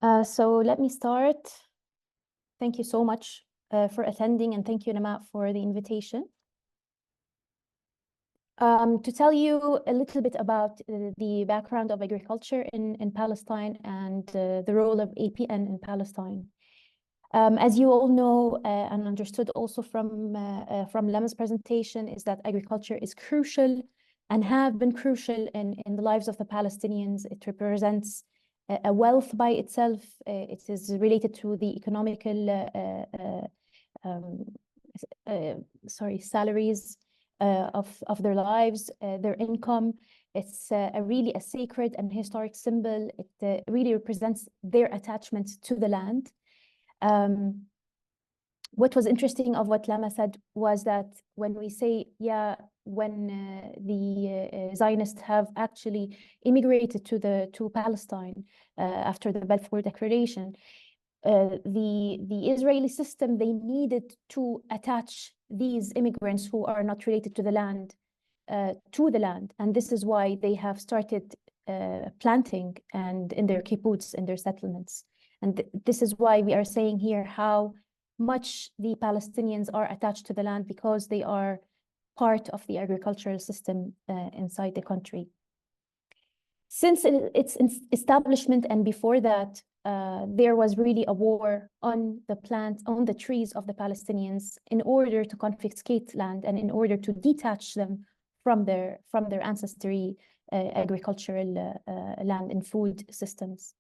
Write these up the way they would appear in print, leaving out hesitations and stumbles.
So let me start. Thank you so much for attending, and thank you, Nama, for the invitation. To tell you a little bit about the background of agriculture in Palestine and the role of APN in Palestine. As you all know and understood also from Lema's presentation, is that agriculture is crucial and have been crucial in the lives of the Palestinians. It represents a wealth by itself. It is related to the economical salaries of their lives, their income. It's really a sacred and historic symbol. It really represents their attachment to the land. What was interesting of what Lama said was that when we say, when the Zionists have actually immigrated to Palestine after the Balfour Declaration, the Israeli system, they needed to attach these immigrants who are not related to the land, and this is why they have started planting and in their kibbutz, in their settlements. And this is why we are saying here how much the Palestinians are attached to the land, because they are part of the agricultural system inside the country. Since its establishment and before that, there was really a war on the plants, on the trees of the Palestinians, in order to confiscate land and in order to detach them from their ancestry agricultural land and food systems.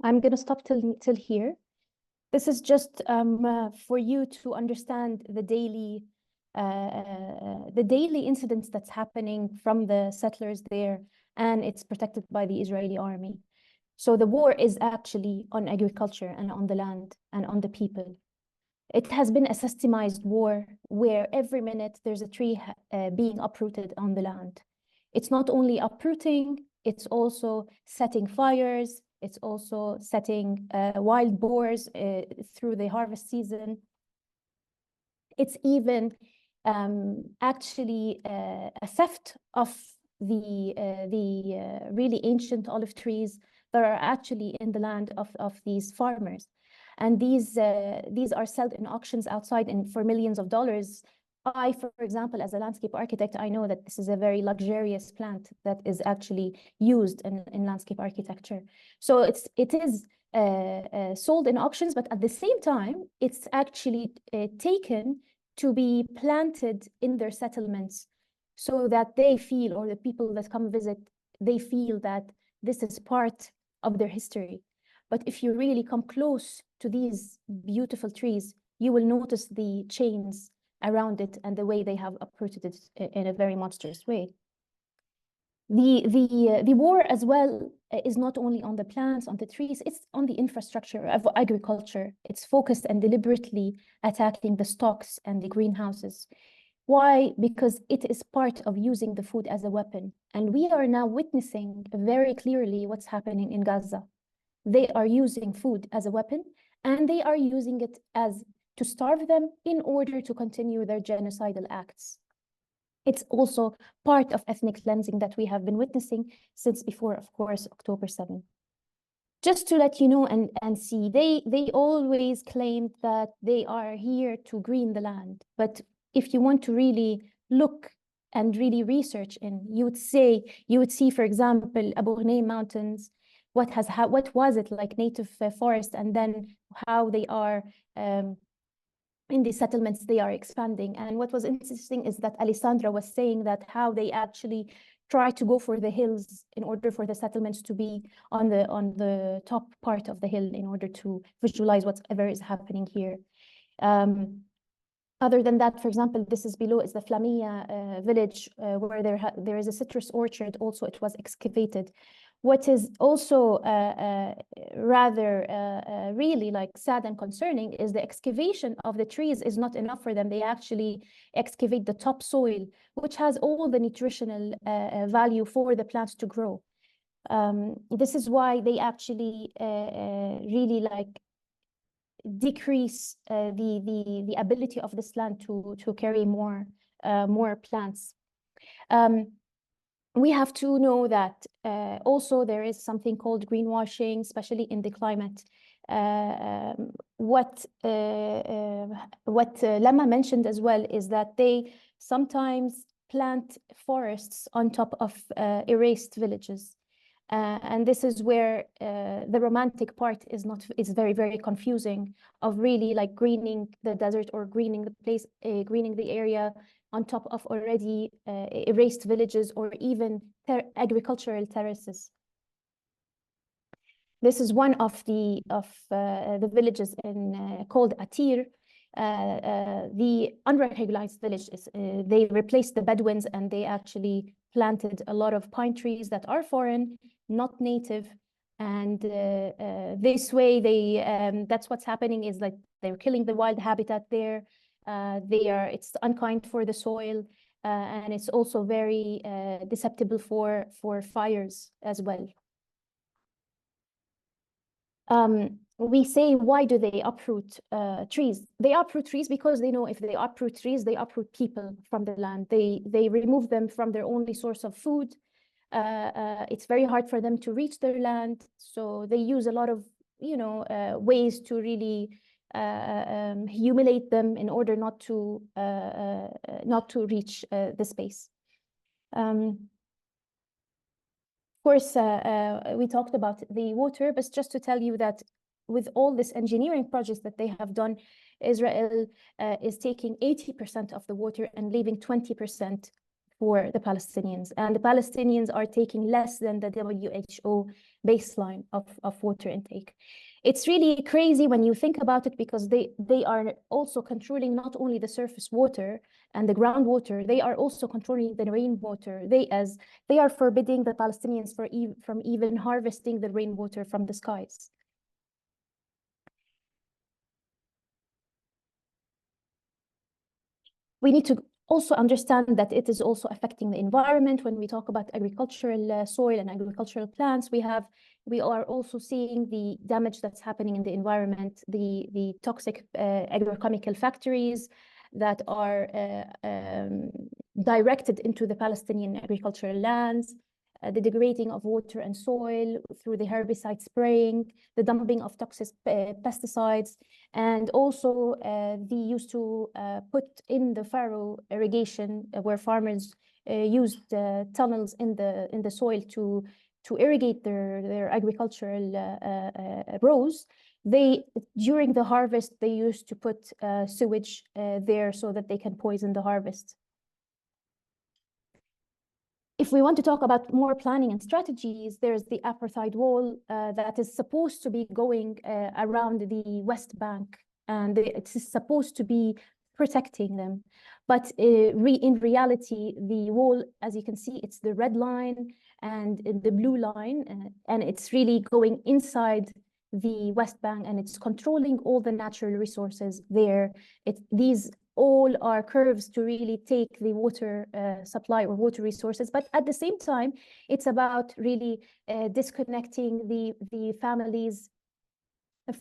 I'm going to stop till here. This is just for you to understand the daily incidents that's happening from the settlers there, and it's protected by the Israeli army. So the war is actually on agriculture and on the land and on the people. It has been a systemized war where every minute there's a tree being uprooted on the land. It's not only uprooting, it's also setting fires, it's also setting wild boars through the harvest season. It's even actually a theft of the really ancient olive trees that are actually in the land of these farmers. And these are sold in auctions outside and for millions of dollars. For example, as a landscape architect, I know that this is a very luxurious plant that is actually used in landscape architecture. So it is sold in auctions, but at the same time, it's actually taken to be planted in their settlements, so that they feel, or the people that come visit, they feel that this is part of their history. But if you really come close to these beautiful trees, you will notice the chains around it and the way they have uprooted it in a very monstrous way. The war as well is not only on the plants, on the trees, it's on the infrastructure of agriculture. It's focused and deliberately attacking the stocks and the greenhouses. Why? Because it is part of using the food as a weapon. And we are now witnessing very clearly what's happening in Gaza. They are using food as a weapon, and they are using it to starve them in order to continue their genocidal acts. It's also part of ethnic cleansing that we have been witnessing since before, of course, October 7. Just to let you know and see, they always claimed that they are here to green the land. But if you want to really look and really research you would see, for example, Abu Ghneim Mountains, what was it like native forest, and then how they are in the settlements they are expanding. And what was interesting is that Alessandra was saying that how they actually try to go for the hills in order for the settlements to be on the top part of the hill in order to visualize whatever is happening here. Other than that, for example, this is below is the Flamia village where there is a citrus orchard. Also, it was excavated. What is also rather really like sad and concerning is the excavation of the trees is not enough for them. They actually excavate the topsoil, which has all the nutritional value for the plants to grow. This is why they actually really like decrease the ability of this land to carry more plants. We have to know that also there is something called greenwashing, especially in the climate. What Lama mentioned as well is that they sometimes plant forests on top of erased villages. And this is where the romantic part is very, very confusing of really like greening the desert or greening the place, greening the area on top of already erased villages or even agricultural terraces. This is one of the villages in called Atir. The unrecognized village is they replaced the Bedouins and they actually planted a lot of pine trees that are foreign, not native, and this way they that's what's happening is like they're killing the wild habitat there. It's unkind for the soil, and it's also very susceptible for fires as well. We say, why do they uproot trees? They uproot trees because they know if they uproot trees, they uproot people from the land. They remove them from their only source of food. It's very hard for them to reach their land. So they use a lot of, ways to really humiliate them in order not to reach the space. Of course, we talked about the water, but just to tell you that with all this engineering projects that they have done, Israel is taking 80% of the water and leaving 20% for the Palestinians. And the Palestinians are taking less than the WHO baseline of water intake. It's really crazy when you think about it because they are also controlling not only the surface water and the groundwater, they are also controlling the rainwater. They are forbidding the Palestinians from even harvesting the rainwater from the skies. We need to also understand that it is also affecting the environment. When we talk about agricultural soil and agricultural plants, we are also seeing the damage that's happening in the environment, the toxic agrochemical factories that are directed into the Palestinian agricultural lands, the degrading of water and soil through the herbicide spraying, the dumping of toxic pesticides, and also they used to put in the furrow irrigation where farmers used tunnels in the soil to irrigate their agricultural rows. During the harvest, they used to put sewage there so that they can poison the harvest. If we want to talk about more planning and strategies, there's the apartheid wall that is supposed to be going around the West Bank, and it is supposed to be protecting them. But in reality, the wall, as you can see, it's the red line and the blue line, and it's really going inside the West Bank, and it's controlling all the natural resources there. These all are curves to really take the water supply or water resources, but at the same time, it's about really disconnecting the families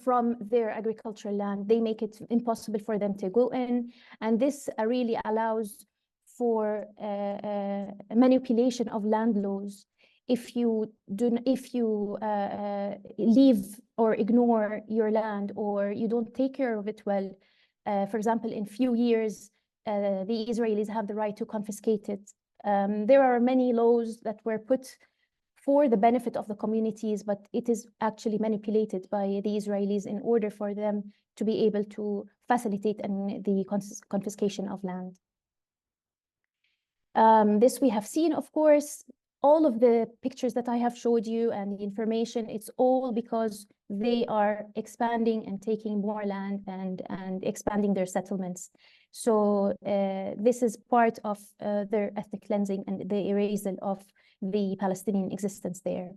from their agricultural land. They make it impossible for them to go in, and this really allows for manipulation of land laws. If you leave or ignore your land, or you don't take care of it well, for example, in few years, the Israelis have the right to confiscate it. There are many laws that were put for the benefit of the communities, but it is actually manipulated by the Israelis in order for them to be able to facilitate the confiscation of land. This we have seen, of course, all of the pictures that I have showed you and the information, it's all because they are expanding and taking more land and expanding their settlements. So this is part of their ethnic cleansing and the erasal of the Palestinian existence there.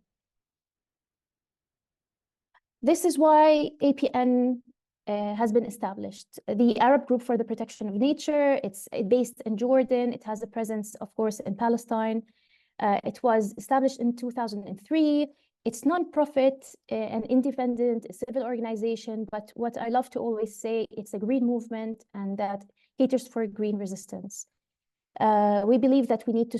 This is why APN has been established. The Arab Group for the Protection of Nature, it's based in Jordan. It has a presence, of course, in Palestine. It was established in 2003. It's non-profit and independent, a civil organization, but what I love to always say, it's a green movement and that caters for green resistance. We believe that we need to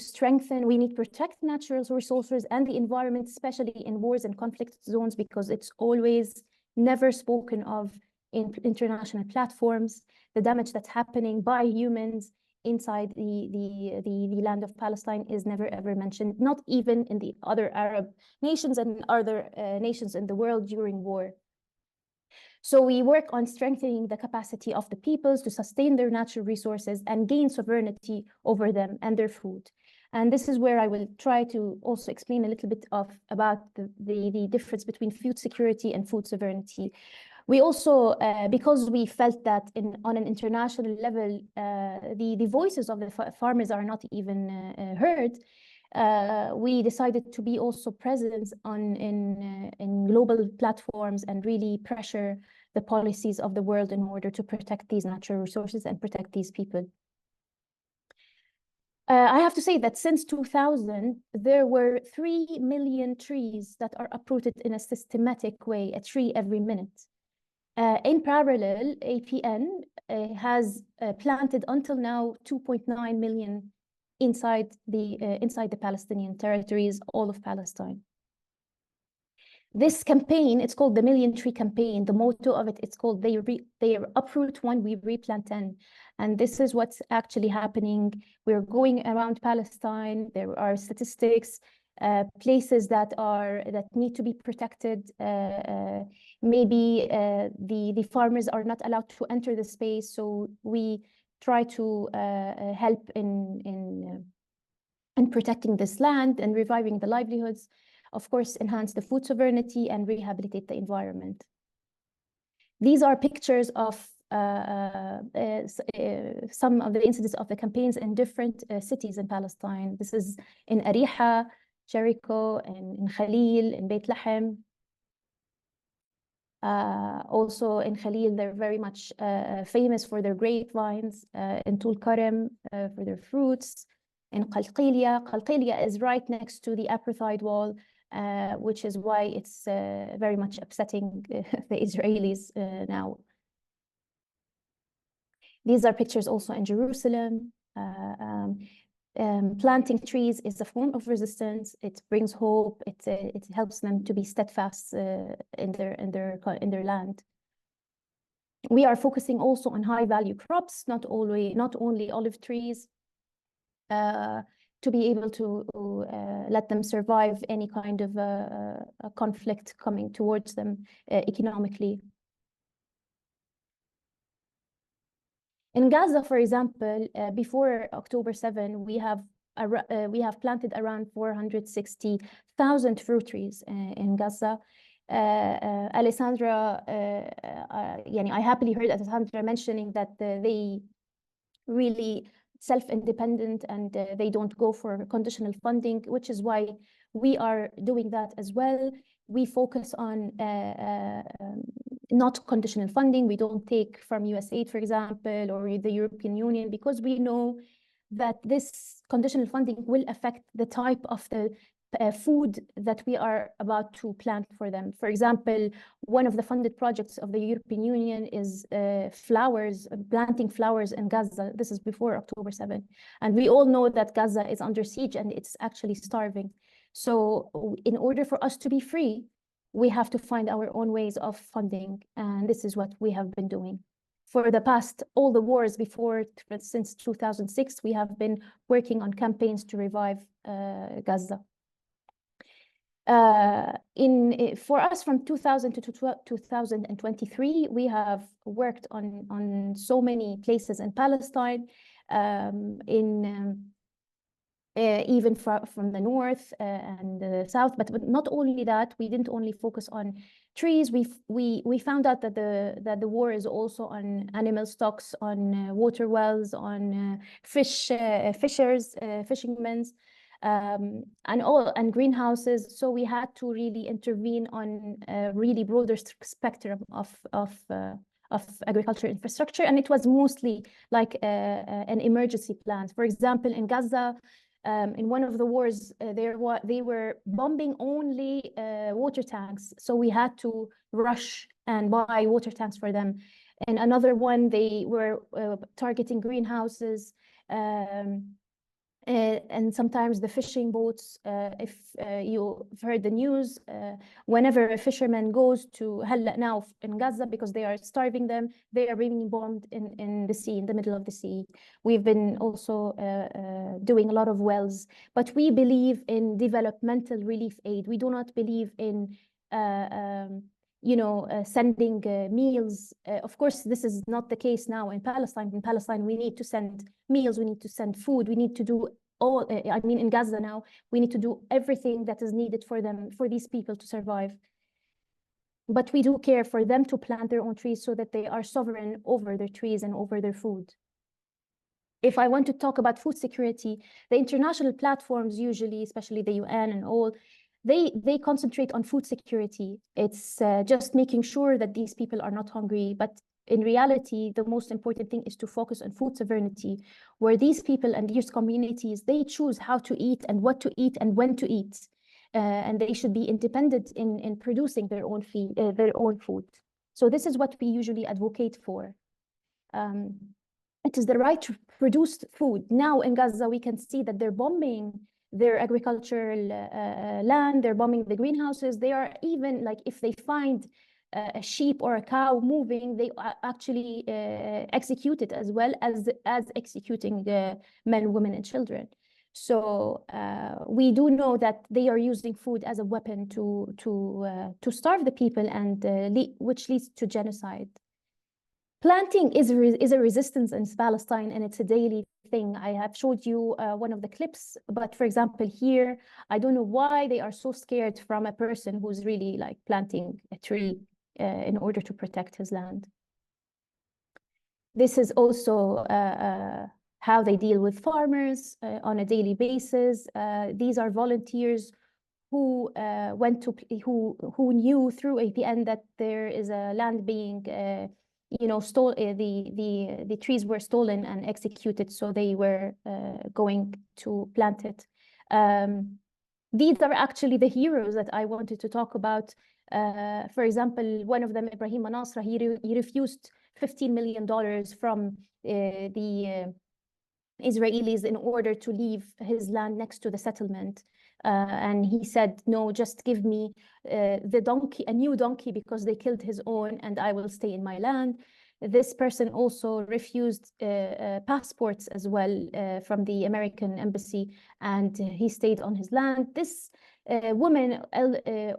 protect natural resources and the environment, especially in wars and conflict zones, because it's always never spoken of in international platforms. The damage that's happening by humans inside the land of Palestine is never ever mentioned, not even in the other Arab nations and other nations in the world during war. So we work on strengthening the capacity of the peoples to sustain their natural resources and gain sovereignty over them and their food. And this is where I will try to also explain a little bit about the difference between food security and food sovereignty. We also, because we felt that on an international level, the voices of the farmers are not even heard, we decided to be also present in global platforms and really pressure the policies of the world in order to protect these natural resources and protect these people. I have to say that since 2000, there were 3 million trees that are uprooted in a systematic way, a tree every minute. In parallel, APN has planted until now 2.9 million inside the Palestinian territories, all of Palestine. This campaign, it's called the Million Tree Campaign. The motto of it, it's called they uproot one, we replant 10. And this is what's actually happening. We're going around Palestine. There are statistics, places that need to be protected. Maybe the farmers are not allowed to enter the space, so we try to help in protecting this land and reviving the livelihoods. Of course, enhance the food sovereignty and rehabilitate the environment. These are pictures of some of the incidents of the campaigns in different cities in Palestine. This is in Ariha, Jericho, and in Khalil, in Beit Lahem. Also in Khalil, they're very much famous for their grapevines, in Tul Karam for their fruits. In Qalqilia is right next to the apartheid wall, which is why it's very much upsetting the Israelis now. These are pictures also in Jerusalem. Planting trees is a form of resistance. It brings hope. It helps them to be steadfast in their land. We are focusing also on high-value crops, not only olive trees, to be able to let them survive any kind of a conflict coming towards them economically. In Gaza, for example, before October 7, we have planted around 460,000 fruit trees in Gaza. Alessandra, I happily heard Alessandra mentioning that they really self-independent and they don't go for conditional funding, which is why we are doing that as well. We focus on not conditional funding. We don't take from USAID, for example, or the European Union, because we know that this conditional funding will affect the type of the food that we are about to plant for them. For example, one of the funded projects of the European Union is planting flowers in Gaza. This is before October 7. And we all know that Gaza is under siege and it's actually starving. So in order for us to be free, we have to find our own ways of funding. And this is what we have been doing. For the past, all the wars before, since 2006, we have been working on campaigns to revive Gaza. For us, from 2000 to 2023, we have worked on so many places in Palestine, even from the north and the south. But not only that, we didn't only focus on trees. We found out that the war is also on animal stocks, on water wells, on fishermen, and greenhouses. So we had to really intervene on a really broader spectrum of agricultural infrastructure, and it was mostly like an emergency plan. For example, in Gaza, in one of the wars, they were bombing only water tanks, so we had to rush and buy water tanks for them. And another one, they were targeting greenhouses, and sometimes the fishing boats. If you've heard the news, whenever a fisherman goes to Hala now in Gaza, because they are starving them, they are being bombed in the sea, in the middle of the sea. We've been also doing a lot of wells, but we believe in developmental relief aid. We do not believe in sending meals. Of course, this is not the case now in Palestine. In Palestine, we need to send meals, we need to send food, we need to do all, in Gaza now, we need to do everything that is needed for them, for these people to survive. But we do care for them to plant their own trees so that they are sovereign over their trees and over their food. If I want to talk about food security, the international platforms usually, especially the UN and all, they concentrate on food security. It's just making sure that these people are not hungry. But in reality, the most important thing is to focus on food sovereignty, where these people and these communities, they choose how to eat and what to eat and when to eat. And they should be independent in producing their own food. So this is what we usually advocate for. It is the right to produce food. Now in Gaza, we can see that they're bombing their agricultural land, they're bombing the greenhouses. They are even, like, if they find a sheep or a cow moving, they actually execute it, as well as executing the men, women, and children. So we do know that they are using food as a weapon to starve the people, and which leads to genocide. Planting is a resistance in Palestine, and it's a daily thing. I have showed you one of the clips, but for example, here, I don't know why they are so scared from a person who's really like planting a tree in order to protect his land. This is also how they deal with farmers on a daily basis. These are volunteers who who knew through APN that there is a land being the trees were stolen and executed, so they were going to plant it. These are actually the heroes that I wanted to talk about. For example, one of them, Ibrahim Manasra, he refused $15 million from the Israelis in order to leave his land next to the settlement. And he said, no, just give me the donkey, a new donkey, because they killed his own, and I will stay in my land. This person also refused passports as well from the American embassy, and he stayed on his land. This woman,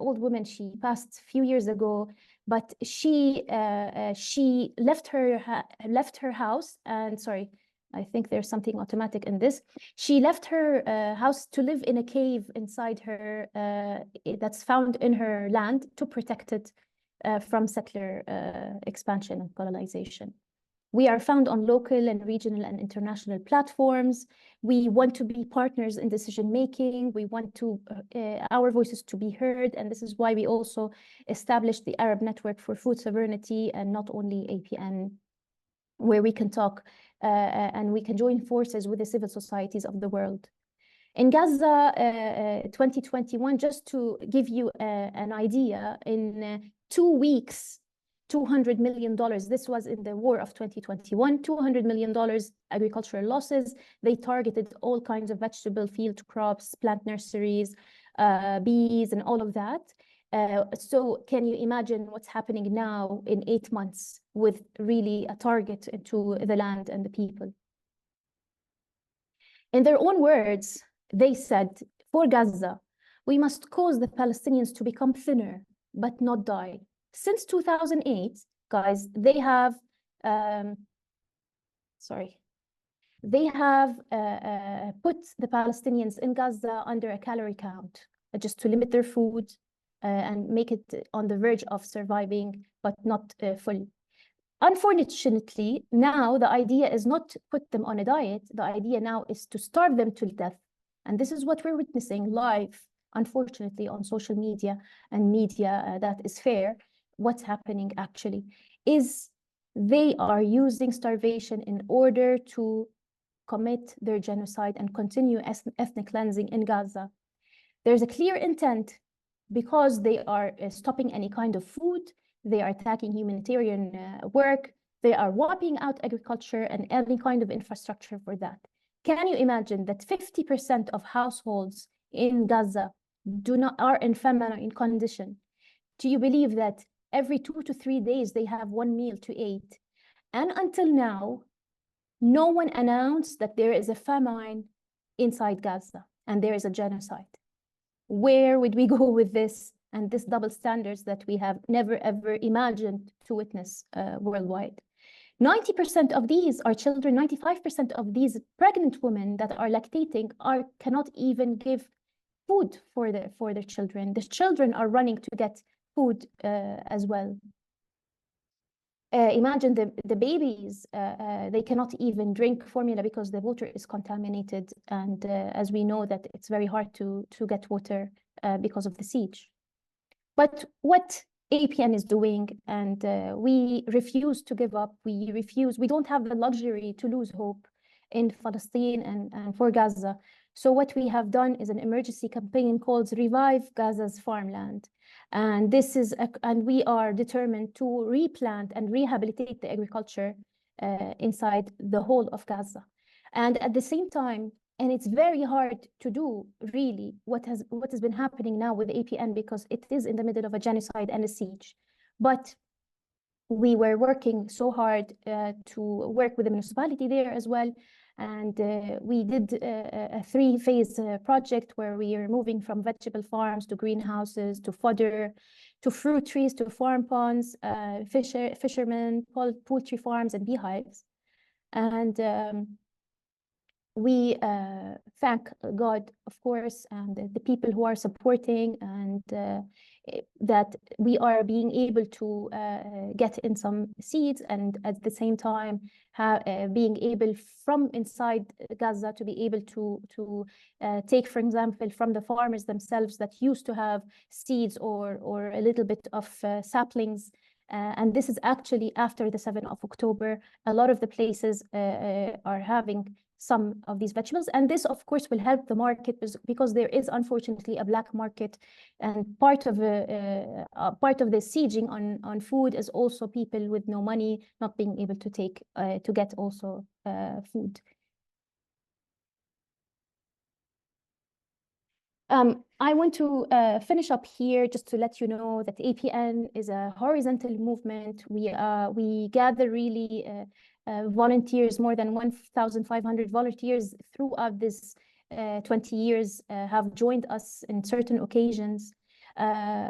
old woman, she passed a few years ago, but she left her house, and sorry, I think there's something automatic in this. She left her house to live in a cave inside her that's found in her land, to protect it from settler expansion and colonization. We are found on local and regional and international platforms. We want to be partners in decision making. We want to our voices to be heard, and this is why we also established the Arab Network for Food Sovereignty, and not only APN, where we can talk and we can join forces with the civil societies of the world. In Gaza, 2021, just to give you an idea, in 2 weeks, $200 million, this was in the war of 2021, $200 million agricultural losses. They targeted all kinds of vegetable field crops, plant nurseries, bees, and all of that. So can you imagine what's happening now in 8 months with really a target to the land and the people? In their own words, they said, for Gaza, we must cause the Palestinians to become thinner, but not die. Since 2008, guys, they have, they have put the Palestinians in Gaza under a calorie count, just to limit their food and make it on the verge of surviving, but not fully. Unfortunately, now the idea is not to put them on a diet. The idea now is to starve them to death. And this is what we're witnessing live, unfortunately, on social media and media that is fair. What's happening actually is they are using starvation in order to commit their genocide and continue ethnic cleansing in Gaza. There's a clear intent because they are stopping any kind of food. They are attacking humanitarian work. They are wiping out agriculture and any kind of infrastructure for that. Can you imagine that 50% of households in Gaza are in famine condition? Do you believe that every 2 to 3 days they have one meal to eat? And until now, no one announced that there is a famine inside Gaza and there is a genocide. Where would we go with this and this double standards that we have never ever imagined to witness worldwide? 90% of these are children. 95% of these pregnant women that are lactating cannot even give food for their children. The children are running to get food as well. Imagine the babies, they cannot even drink formula because the water is contaminated. And as we know that it's very hard to get water because of the siege. But what APN is doing, and we refuse to give up, we don't have the luxury to lose hope in Palestine and for Gaza. So what we have done is an emergency campaign called Revive Gaza's Farmland. And and we are determined to replant and rehabilitate the agriculture inside the whole of Gaza. And at the same time, and it's very hard to do really what has been happening now with APN because it is in the middle of a genocide and a siege. But we were working so hard to work with the municipality there as well. And we did a 3-phase project where we are moving from vegetable farms to greenhouses, to fodder, to fruit trees, to farm ponds, fishermen, poultry farms, and beehives. And we thank God, of course, and the people who are supporting, and that we are being able to get in some seeds, and at the same time being able from inside Gaza to be able to take, for example, from the farmers themselves that used to have seeds or a little bit of saplings. And this is actually after the 7th of October. A lot of the places are having some of these vegetables, and this of course will help the market because there is unfortunately a black market, and part of the sieging on food is also people with no money not being able to get also food. I want to finish up here just to let you know that APN is a horizontal movement. We gather really volunteers, more than 1,500 volunteers throughout this 20 years have joined us in certain occasions.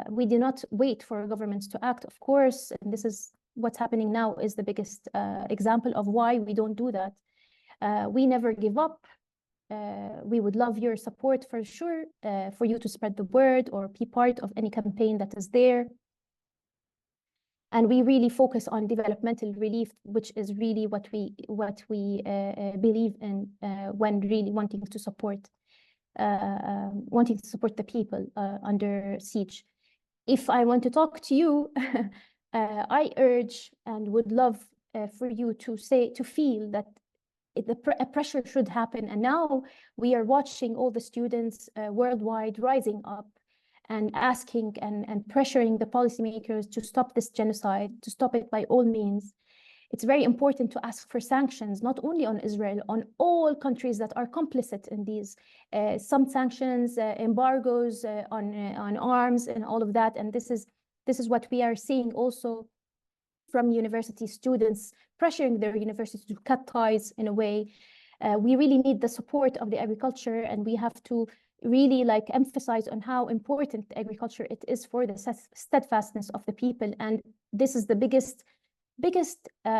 We do not wait for governments to act, of course, and this is what's happening now is the biggest example of why we don't do that. We never give up. We would love your support for sure, for you to spread the word or be part of any campaign that is there. And we really focus on developmental relief, which is really what we believe in when really wanting to support the people under siege. If I want to talk to you, I urge and would love for you to feel that a pressure should happen. And now we are watching all the students worldwide rising up and asking and pressuring the policymakers to stop this genocide, to stop it by all means. It's very important to ask for sanctions, not only on Israel, on all countries that are complicit in these. Some sanctions, embargoes on arms and all of that. And this is what we are seeing also from university students pressuring their universities to cut ties in a way. We really need the support of the agriculture, and we have to really like emphasize on how important agriculture it is for the steadfastness of the people. And this is the biggest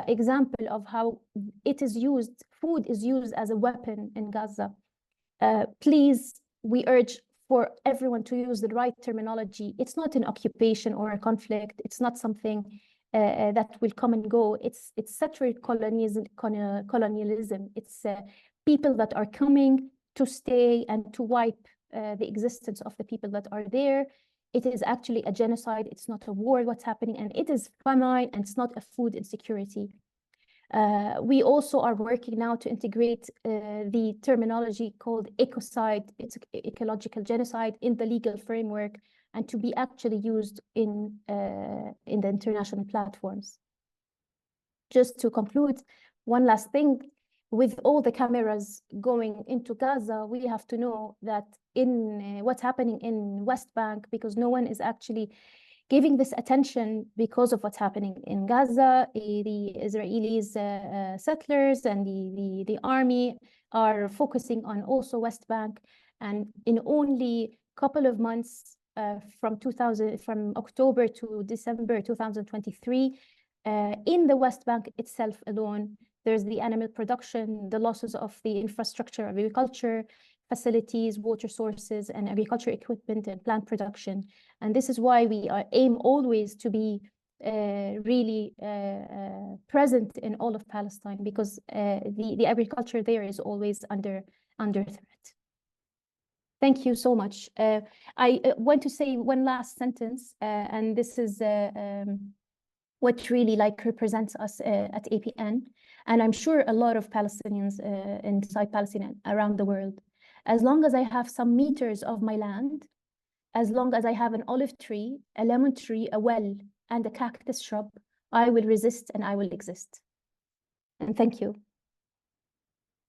example of how it is used, food is used as a weapon in Gaza. Please, we urge for everyone to use the right terminology. It's not an occupation or a conflict. It's not something that will come and go. It's settler colonialism. It's people that are coming to stay and to wipe the existence of the people that are there. It is actually a genocide. It's not a war, what's happening, and it is famine, and it's not a food insecurity. We also are working now to integrate the terminology called ecocide, it's ecological genocide, in the legal framework, and to be actually used in the international platforms. Just to conclude, one last thing, with all the cameras going into Gaza, we have to know that in what's happening in West Bank, because no one is actually giving this attention because of what's happening in Gaza, the Israelis settlers and the army are focusing on also West Bank. And in only couple of months, from October to December 2023, in the West Bank itself alone, there's the animal production, the losses of the infrastructure of agriculture, facilities, water sources, and agriculture equipment and plant production. And this is why we aim always to be really present in all of Palestine, because the agriculture there is always under threat. Thank you so much. I want to say one last sentence, and this is what really like represents us at APN. And I'm sure a lot of Palestinians inside Palestine and around the world. As long as I have some meters of my land, as long as I have an olive tree, a lemon tree, a well, and a cactus shrub, I will resist and I will exist. And thank you.